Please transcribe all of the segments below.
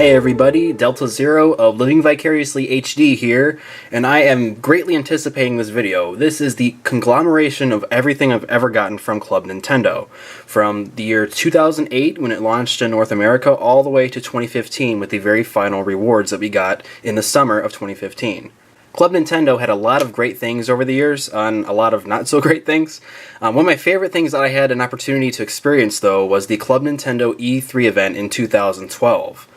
Hey everybody, Delta Zero of Living Vicariously HD here, and I am greatly anticipating this video. This is the conglomeration of everything I've ever gotten from Club Nintendo. From the year 2008, when it launched in North America, all the way to 2015 with the very final rewards that we got in the summer of 2015. Club Nintendo had a lot of great things over the years, and a lot of not so great things. One of my favorite things that I had an opportunity to experience, though, was the Club Nintendo E3 event in 2012.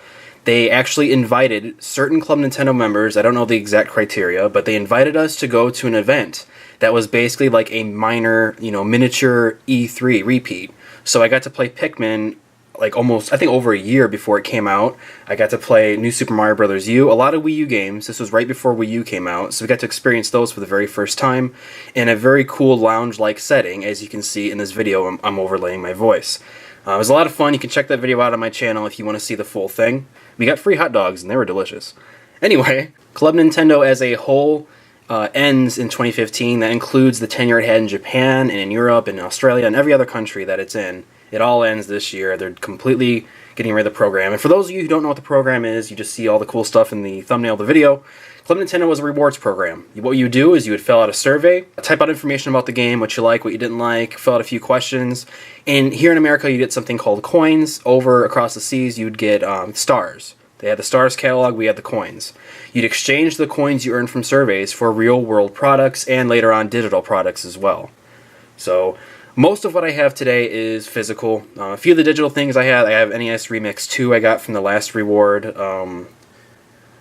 They actually invited certain Club Nintendo members, I don't know the exact criteria, but they invited us to go to an event that was basically like a minor, miniature E3 repeat. So I got to play Pikmin like almost, I think over a year before it came out. I got to play New Super Mario Bros. U, a lot of Wii U games. This was right before Wii U came out, so we got to experience those for the very first time in a very cool lounge-like setting, as you can see in this video I'm overlaying my voice. It was a lot of fun. You can check that video out on my channel if you want to see the full thing. We got free hot dogs, and they were delicious. Anyway, Club Nintendo as a whole ends in 2015. That includes the tenure it had in Japan, and in Europe, and Australia, and every other country that it's in. It all ends this year. They're completely getting rid of the program. And for those of you who don't know what the program is, you just see all the cool stuff in the thumbnail of the video. Club Nintendo was a rewards program. What you do is you would fill out a survey, type out information about the game, what you like, what you didn't like, fill out a few questions. And here in America, you get something called coins. Over across the seas, you'd get stars. They had the stars catalog, we had the coins. You'd exchange the coins you earned from surveys for real-world products and later on digital products as well. So most of what I have today is physical. A few of the digital things I have NES Remix 2 I got from the last reward.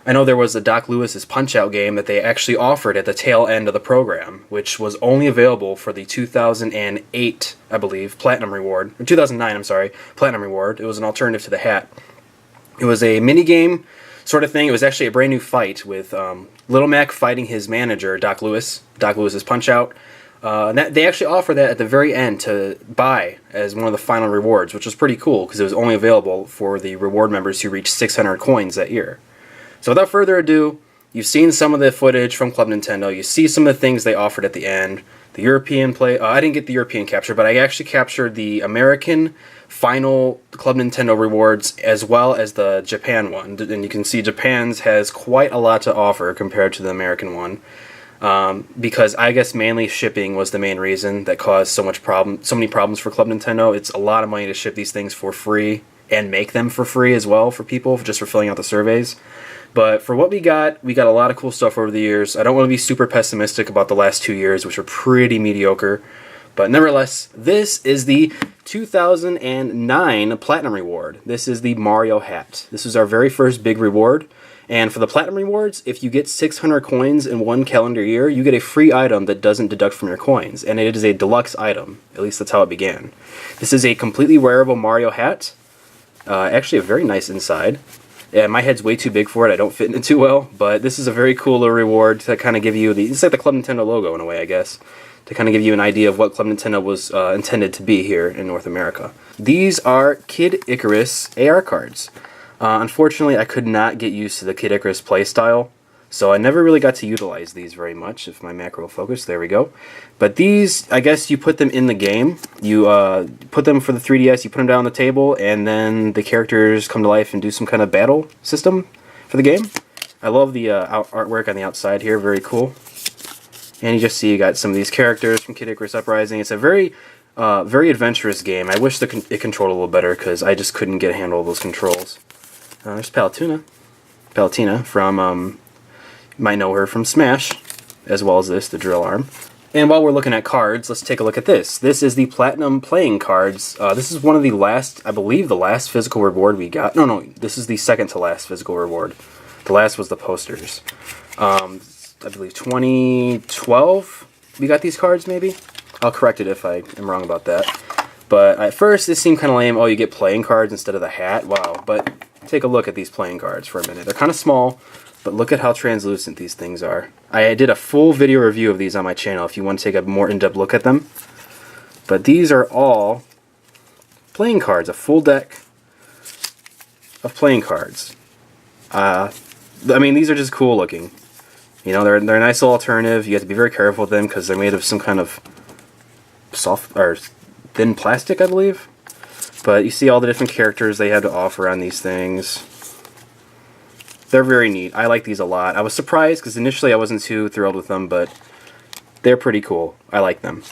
I know there was a Doc Lewis's Punch-Out game that they actually offered at the tail end of the program, which was only available for the 2008, I believe, Platinum Reward. Or 2009, I'm sorry, Platinum Reward. It was an alternative to the hat. It was a mini-game sort of thing. It was actually a brand new fight with Little Mac fighting his manager, Doc Lewis's Punch-Out. They actually offered that at the very end to buy as one of the final rewards, which was pretty cool because it was only available for the reward members who reached 600 coins that year. So without further ado, you've seen some of the footage from Club Nintendo. You see some of the things they offered at the end. The European play, I didn't get the European capture, but I actually captured the American final Club Nintendo rewards as well as the Japan one. And you can see Japan's has quite a lot to offer compared to the American one. Because I guess mainly shipping was the main reason that caused so many problems for Club Nintendo. It's a lot of money to ship these things for free and make them for free as well for people, just for filling out the surveys. But for what we got a a lot of cool stuff over the years. I don't want to be super pessimistic about the last 2 years, which are pretty mediocre. But nevertheless, this is the 2009 Platinum Reward. This is the Mario hat. This is our very first big reward. And for the Platinum Rewards, if you get 600 coins in one calendar year, you get a free item that doesn't deduct from your coins. And it is a deluxe item. At least that's how it began. This is a completely wearable Mario hat. Actually a very nice inside. Yeah, my head's way too big for it. I don't fit in it too well. But this is a very cool little reward to kind of give you it's like the Club Nintendo logo in a way, I guess. To kind of give you an idea of what Club Nintendo was intended to be here in North America. These are Kid Icarus AR cards. Unfortunately, I could not get used to the Kid Icarus playstyle, so I never really got to utilize these very much. If my macro will focus, there we go. But these, I guess you put them in the game. You put them for the 3DS, you put them down on the table, and then the characters come to life and do some kind of battle system for the game. I love the artwork on the outside here, very cool. And you just see you got some of these characters from Kid Icarus Uprising. It's a very adventurous game. I wish it controlled a little better because I just couldn't get a handle of those controls. There's Palutena from, you might know her from Smash, as well as this, the drill arm. And while we're looking at cards, let's take a look at this. This is the Platinum Playing Cards. This is one of the last, I believe the last physical reward we got. No, this is the second to last physical reward. The last was the posters. I believe 2012 we got these cards, maybe? I'll correct it if I am wrong about that. But at first, this seemed kind of lame. Oh, you get playing cards instead of the hat? Wow. But take a look at these playing cards for a minute. They're kind of small, but look at how translucent these things are. I did a full video review of these on my channel if you want to take a more in-depth look at them. But these are all playing cards, a full deck of playing cards. I mean, these are just cool looking. You know, they're a nice little alternative. You have to be very careful with them because they're made of some kind of soft or thin plastic, I believe. But you see all the different characters they have to offer on these things. They're very neat. I like these a lot. I was surprised because initially I wasn't too thrilled with them, but they're pretty cool. I like them.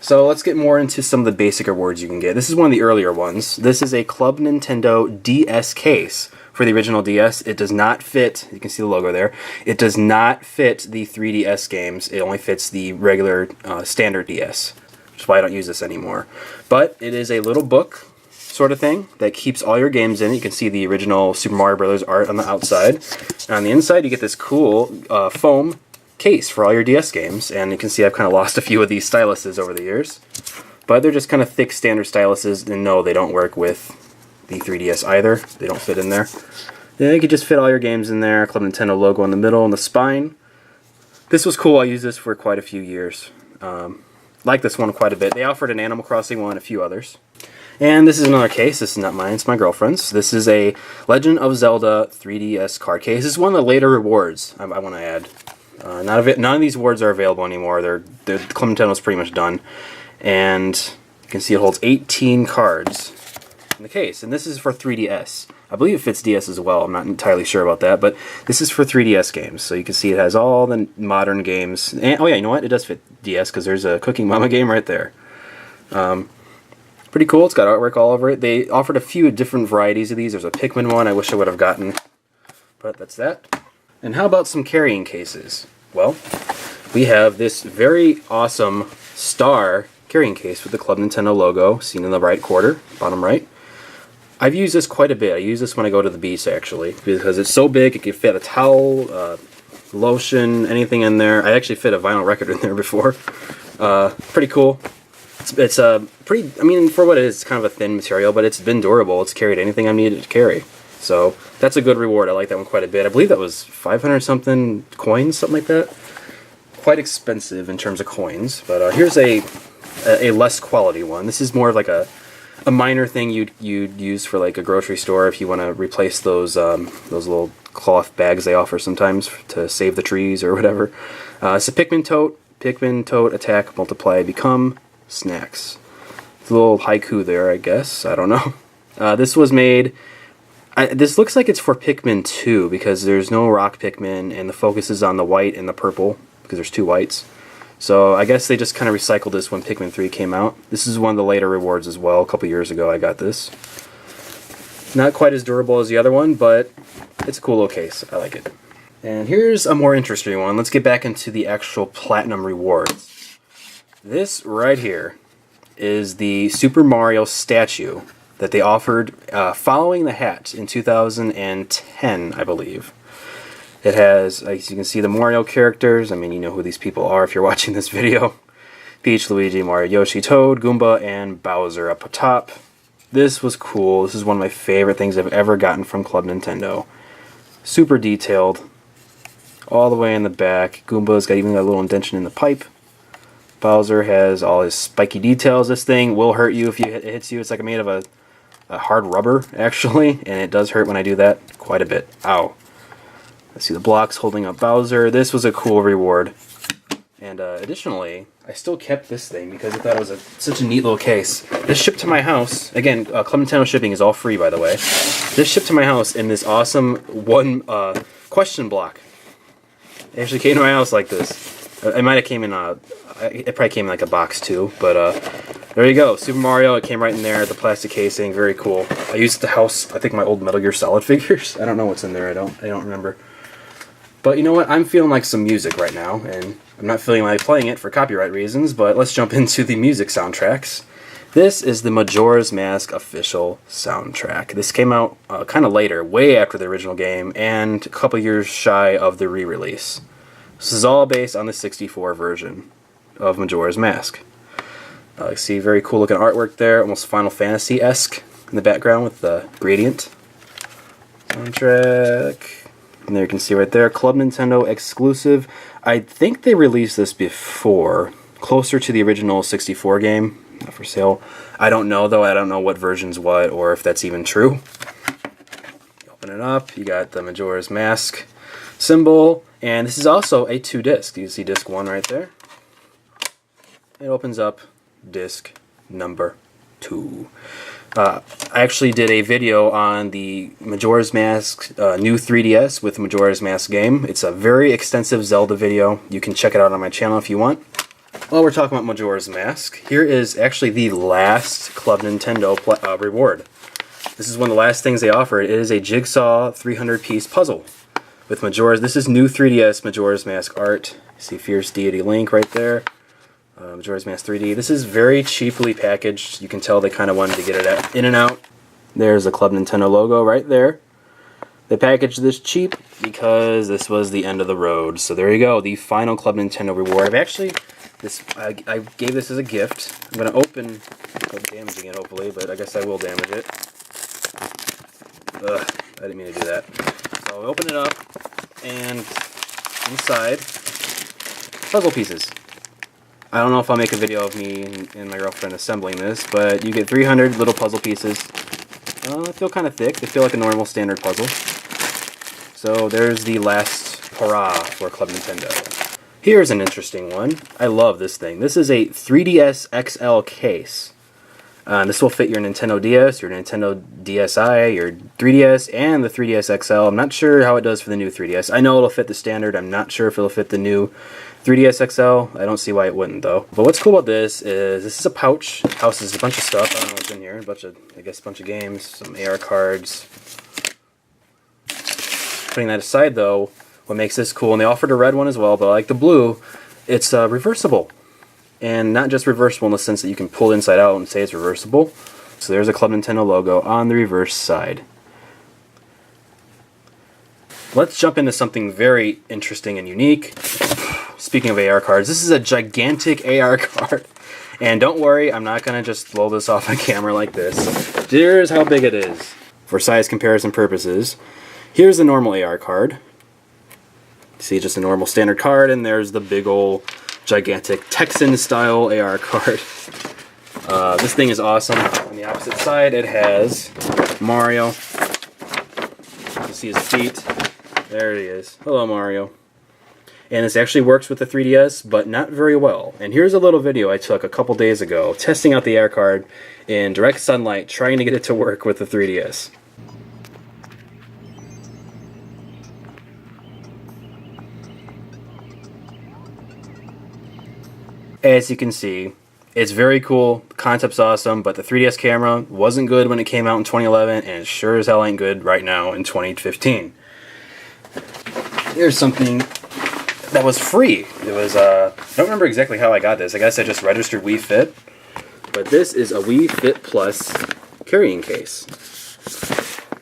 So let's get more into some of the basic rewards you can get. This is one of the earlier ones. This is a Club Nintendo DS case for the original DS. It does not fit, you can see the logo there, it does not fit the 3DS games. It only fits the regular standard DS, which is why I don't use this anymore. But it is a little book sort of thing that keeps all your games in it. You can see the original Super Mario Brothers art on the outside. And on the inside you get this cool foam case for all your DS games, and you can see I've kind of lost a few of these styluses over the years, but they're just kind of thick standard styluses, and no, they don't work with the 3DS either. They don't fit in there. Yeah, you could just fit all your games in there. Club Nintendo logo in the middle and the spine. This was cool. I used this for quite a few years. Like this one quite a bit. They offered an Animal Crossing one and a few others. And this is another case. This is not mine, it's my girlfriend's. This is a Legend of Zelda 3DS card case. This is one of the later rewards I want to add. None of these awards are available anymore. Club Nintendo's pretty much done. And you can see it holds 18 cards in the case. And this is for 3DS. I believe it fits DS as well. I'm not entirely sure about that. But this is for 3DS games. So you can see it has all the modern games. And, oh yeah, you know what? It does fit DS because there's a Cooking Mama game right there. Pretty cool. It's got artwork all over it. They offered a few different varieties of these. There's a Pikmin one I wish I would have gotten. But that's that. And how about some carrying cases? Well, we have this very awesome star carrying case with the Club Nintendo logo seen in the right quarter, bottom right. I've used this quite a bit. I use this when I go to the beach, actually, because it's so big it can fit a towel, lotion, anything in there. I actually fit a vinyl record in there before. Pretty cool. It's pretty, I mean, for what it is, it's kind of a thin material, but it's been durable. It's carried anything I needed to carry. So that's a good reward. I like that one quite a bit. I believe that was 500 something coins, something like that. Quite expensive in terms of coins, but here's a less quality one. This is more of like a minor thing you'd use for like a grocery store if you want to replace those little cloth bags they offer sometimes to save the trees or whatever. It's a Pikmin tote. Pikmin tote, attack, multiply, become, snacks. It's a little haiku there, I guess. I don't know. This was made. This looks like it's for Pikmin 2 because there's no rock Pikmin and the focus is on the white and the purple because there's two whites. So I guess they just kind of recycled this when Pikmin 3 came out. This is one of the later rewards as well. A couple years ago I got this. Not quite as durable as the other one, but it's a cool little case. I like it. And here's a more interesting one. Let's get back into the actual platinum rewards. This right here is the Super Mario statue that they offered following the hat in 2010, I believe. It has, as you can see, the Mario characters. I mean, you know who these people are if you're watching this video. Peach, Luigi, Mario, Yoshi, Toad, Goomba, and Bowser up top. This was cool. This is one of my favorite things I've ever gotten from Club Nintendo. Super detailed. All the way in the back. Goomba's got even got a little indentation in the pipe. Bowser has all his spiky details. This thing will hurt you if it hits you. It's like made of a hard rubber, actually, and it does hurt when I do that quite a bit. Ow. Let's see the blocks holding up Bowser. This was a cool reward. And additionally, I still kept this thing because I thought it was such a neat little case. This shipped to my house. Again, Club Nintendo shipping is all free, by the way. This shipped to my house in this awesome one question block. It actually came to my house like this. It might have came in it probably came in like a box too, but there you go. Super Mario, it came right in there, the plastic casing, very cool. I used the house, I think my old Metal Gear Solid figures. I don't know what's in there, I don't remember. But you know what, I'm feeling like some music right now, and I'm not feeling like playing it for copyright reasons, but let's jump into the music soundtracks. This is the Majora's Mask official soundtrack. This came out kind of later, way after the original game, and a couple years shy of the re-release. This is all based on the 64 version of Majora's Mask. You see very cool looking artwork there, almost Final Fantasy-esque in the background with the gradient. Soundtrack. And there you can see right there, Club Nintendo exclusive. I think they released this before, closer to the original 64 game, not for sale. I don't know though, I don't know what version's what or if that's even true. You open it up, you got the Majora's Mask symbol, and this is also a 2-disc. You see disc 1 right there. It opens up disc number 2. I actually did a video on the Majora's Mask new 3DS with Majora's Mask game. It's a very extensive Zelda video. You can check it out on my channel if you want. While we're talking about Majora's Mask, here is actually the last Club Nintendo reward. This is one of the last things they offered. It is a jigsaw 300-piece puzzle with Majora's. This is new 3DS Majora's Mask art. You see Fierce Deity Link right there. Majora's Mask 3D. This is very cheaply packaged. You can tell they kind of wanted to get it in and out. There's the Club Nintendo logo right there. They packaged this cheap because this was the end of the road. So there you go, the final Club Nintendo reward. I gave this as a gift. I'm going to open, without damaging it hopefully, but I guess I will damage it. Ugh, I didn't mean to do that. So I'll open it up, and inside, puzzle pieces. I don't know if I'll make a video of me and my girlfriend assembling this, but you get 300 little puzzle pieces. They feel kind of thick. They feel like a normal standard puzzle. So there's the last hurrah for Club Nintendo. Here's an interesting one. I love this thing. This is a 3DS XL case. This will fit your Nintendo DS, your Nintendo DSi, your 3DS, and the 3DS XL. I'm not sure how it does for the new 3DS. I know it'll fit the standard. I'm not sure if it'll fit the new 3DS XL. I don't see why it wouldn't, though. But what's cool about this is a pouch. It houses a bunch of stuff. I don't know what's in here. A bunch of games, some AR cards. Putting that aside, though, what makes this cool, and they offered a red one as well, but I like the blue, it's reversible. And not just reversible in the sense that you can pull it inside out and say it's reversible. So there's a Club Nintendo logo on the reverse side. Let's jump into something very interesting and unique. Speaking of AR cards, this is a gigantic AR card. And don't worry, I'm not going to just blow this off on camera like this. Here's how big it is. For size comparison purposes, here's the normal AR card. See, just a normal standard card, and there's the big ol' gigantic Texan-style AR card. This thing is awesome. On the opposite side, it has Mario. You see his feet. There he is. Hello, Mario. And this actually works with the 3DS, but not very well. And here's a little video I took a couple days ago, testing out the AR card in direct sunlight, trying to get it to work with the 3DS. As you can see, it's very cool, the concept's awesome, but the 3DS camera wasn't good when it came out in 2011, and it sure as hell ain't good right now in 2015. Here's something that was free. It was, I don't remember exactly how I got this. I guess I just registered Wii Fit, but this is a Wii Fit Plus carrying case.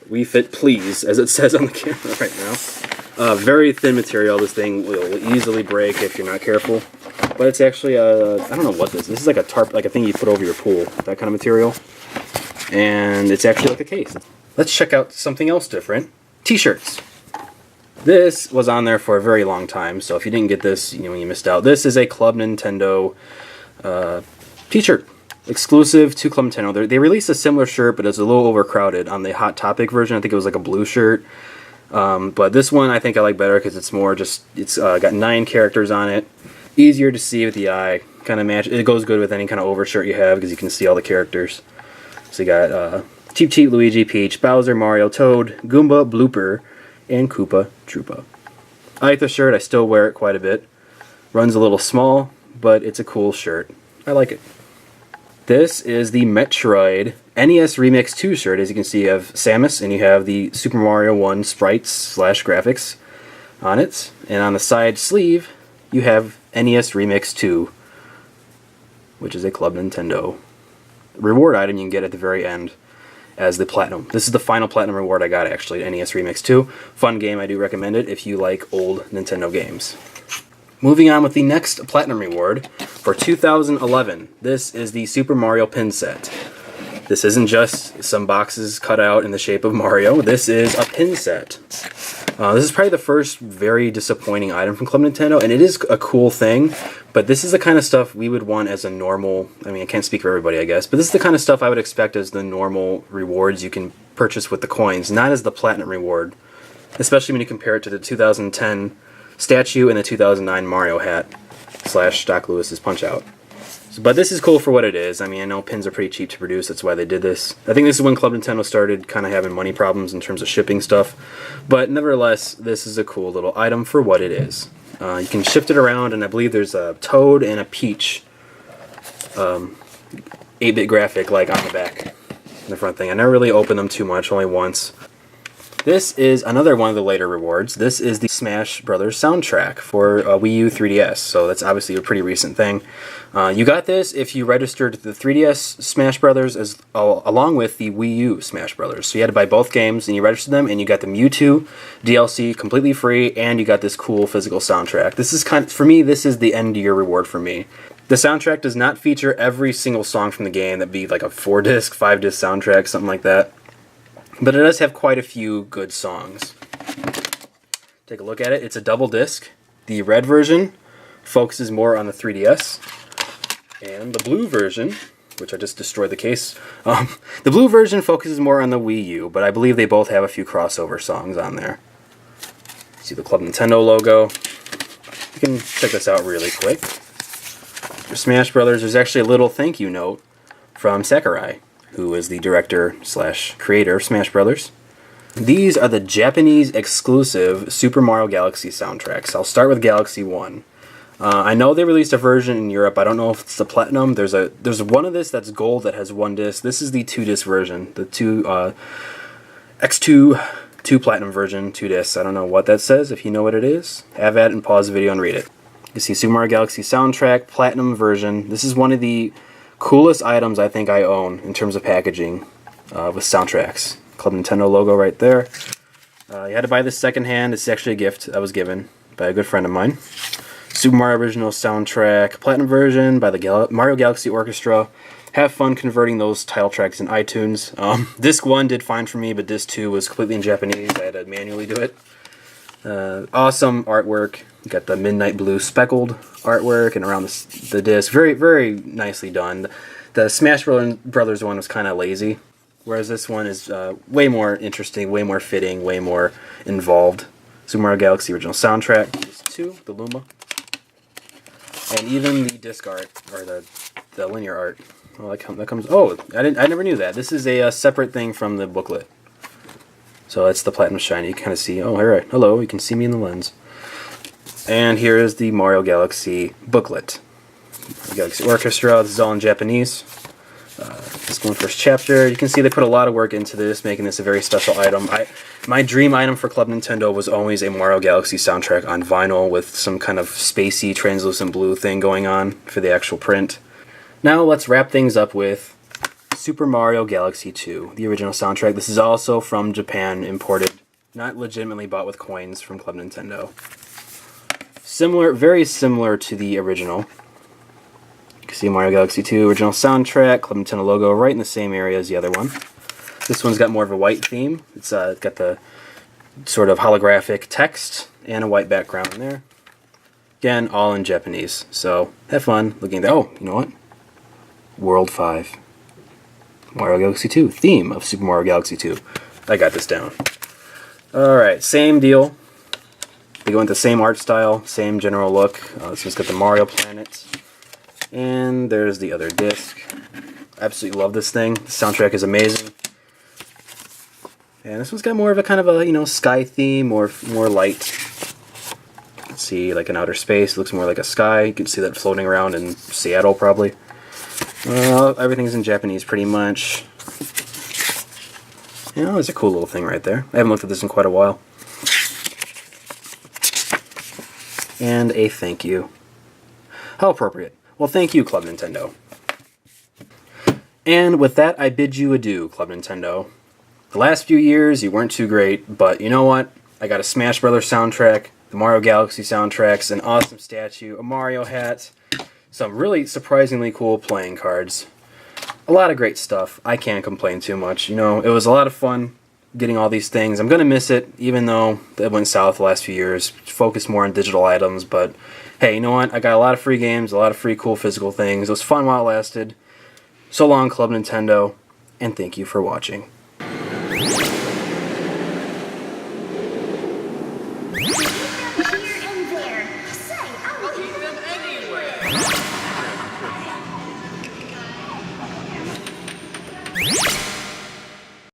Wii Fit Please, as it says on the camera right now. Very thin material. This thing will easily break if you're not careful. But it's actually I don't know what this is. This is like a tarp, like a thing you put over your pool, that kind of material. And it's actually like a case. Let's check out something else different. T-shirts. This was on there for a very long time, so if you didn't get this, you missed out. This is a Club Nintendo T-shirt. Exclusive to Club Nintendo. They released a similar shirt, but it's a little overcrowded. On the Hot Topic version, I think it was like a blue shirt. But this one I think I like better because it's more just, it's got 9 characters on it. Easier to see with the eye, kind of match. It goes good with any kind of overshirt you have because you can see all the characters. So you got Cheep Cheep, Luigi, Peach, Bowser, Mario, Toad, Goomba, Blooper, and Koopa Troopa. I like the shirt. I still wear it quite a bit. Runs a little small, but it's a cool shirt. I like it. This is the Metroid NES Remix 2 shirt. As you can see, you have Samus and you have the Super Mario 1 sprites / graphics on it. And on the side sleeve, you have NES Remix 2, which is a Club Nintendo reward item you can get at the very end as the Platinum. This is the final Platinum reward I got, actually, NES Remix 2. Fun game, I do recommend it if you like old Nintendo games. Moving on with the next Platinum reward for 2011. This is the Super Mario pin set. This isn't just some boxes cut out in the shape of Mario. This is a pin set. This is probably the first very disappointing item from Club Nintendo, and it is a cool thing, but this is the kind of stuff we would want as a normal, I mean, I can't speak for everybody, I guess, but this is the kind of stuff I would expect as the normal rewards you can purchase with the coins, not as the Platinum reward, especially when you compare it to the 2010 statue and the 2009 Mario hat / Doc Lewis's Punch-Out. But this is cool for what it is. I mean, I know pins are pretty cheap to produce, that's why they did this. I think this is when Club Nintendo started kind of having money problems in terms of shipping stuff. But nevertheless, this is a cool little item for what it is. You can shift it around, and I believe there's a Toad and a Peach 8-bit graphic like on the back, in the front thing. I never really opened them too much, only once. This is another one of the later rewards. This is the Smash Brothers soundtrack for Wii U 3DS, so that's obviously a pretty recent thing. You got this if you registered the 3DS Smash Brothers along with the Wii U Smash Brothers. So you had to buy both games, and you registered them, and you got the Mewtwo DLC completely free, and you got this cool physical soundtrack. This is for me, this is the end-of-year reward for me. The soundtrack does not feature every single song from the game. That'd be like a 4-disc, 5-disc soundtrack, something like that. But it does have quite a few good songs. Take a look at it. It's a double disc. The red version focuses more on the 3DS. And the blue version, which I just destroyed the case, the blue version focuses more on the Wii U, but I believe they both have a few crossover songs on there. See the Club Nintendo logo. You can check this out really quick. For Smash Brothers, there's actually a little thank you note from Sakurai, who is the director/creator of Smash Brothers. These are the Japanese exclusive Super Mario Galaxy soundtracks. I'll start with Galaxy 1. I know they released a version in Europe. I don't know if it's the Platinum. There's one of this that's gold that has 1 disc. This is the 2-disc version. The X2 Platinum version, 2 discs. I don't know what that says. If you know what it is, have at it and pause the video and read it. You see Super Mario Galaxy soundtrack, Platinum version. This is one of the coolest items I think I own in terms of packaging with soundtracks. Club Nintendo logo right there. You had to buy this secondhand. It's actually a gift I was given by a good friend of mine. Super Mario Original soundtrack, Platinum version by the Mario Galaxy Orchestra. Have fun converting those title tracks in iTunes. Disc 1 did fine for me, but Disc 2 was completely in Japanese. I had to manually do it. Awesome artwork. You got the midnight blue speckled artwork and around the disc. Very, very nicely done. The Smash Brothers one was kind of lazy, whereas this one is way more interesting, way more fitting, way more involved. Super Mario Galaxy original soundtrack. Disc 2, the Luma. And even the disc art, or the linear art. Oh, that comes. Oh, I never knew that. This is a separate thing from the booklet. So it's the Platinum Shiny. You kind of see. Oh, alright. Hello. You can see me in the lens. And here is the Mario Galaxy booklet. Galaxy Orchestra. This is all in Japanese. Let's go in first chapter. You can see they put a lot of work into this, making this a very special item. My dream item for Club Nintendo was always a Mario Galaxy soundtrack on vinyl with some kind of spacey, translucent blue thing going on for the actual print. Now let's wrap things up with Super Mario Galaxy 2, the original soundtrack. This is also from Japan, imported, not legitimately bought with coins from Club Nintendo. Very similar to the original. You can see Mario Galaxy 2 original soundtrack, Club Nintendo logo right in the same area as the other one. This one's got more of a white theme. It's got the sort of holographic text and a white background in there. Again, all in Japanese. So have fun looking at that. Oh, you know what? World 5. Mario Galaxy 2. Theme of Super Mario Galaxy 2. I got this down. Alright, same deal. They go into the same art style, same general look. This one's got the Mario Planet. And there's the other disc. Absolutely love this thing. The soundtrack is amazing. And this one's got more of a kind of a, sky theme, more light. You can see like an outer space. It looks more like a sky. You can see that floating around in Seattle probably. Everything's in Japanese pretty much. It's a cool little thing right there. I haven't looked at this in quite a while. And a thank you. How appropriate. Well, thank you, Club Nintendo. And with that, I bid you adieu, Club Nintendo. The last few years, you weren't too great, but you know what? I got a Smash Brothers soundtrack, the Mario Galaxy soundtracks, an awesome statue, a Mario hat, some really surprisingly cool playing cards. A lot of great stuff. I can't complain too much. It was a lot of fun getting all these things. I'm going to miss it, even though it went south the last few years. Focused more on digital items, but hey, you know what? I got a lot of free games, a lot of free cool physical things. It was fun while it lasted. So long, Club Nintendo, and thank you for watching.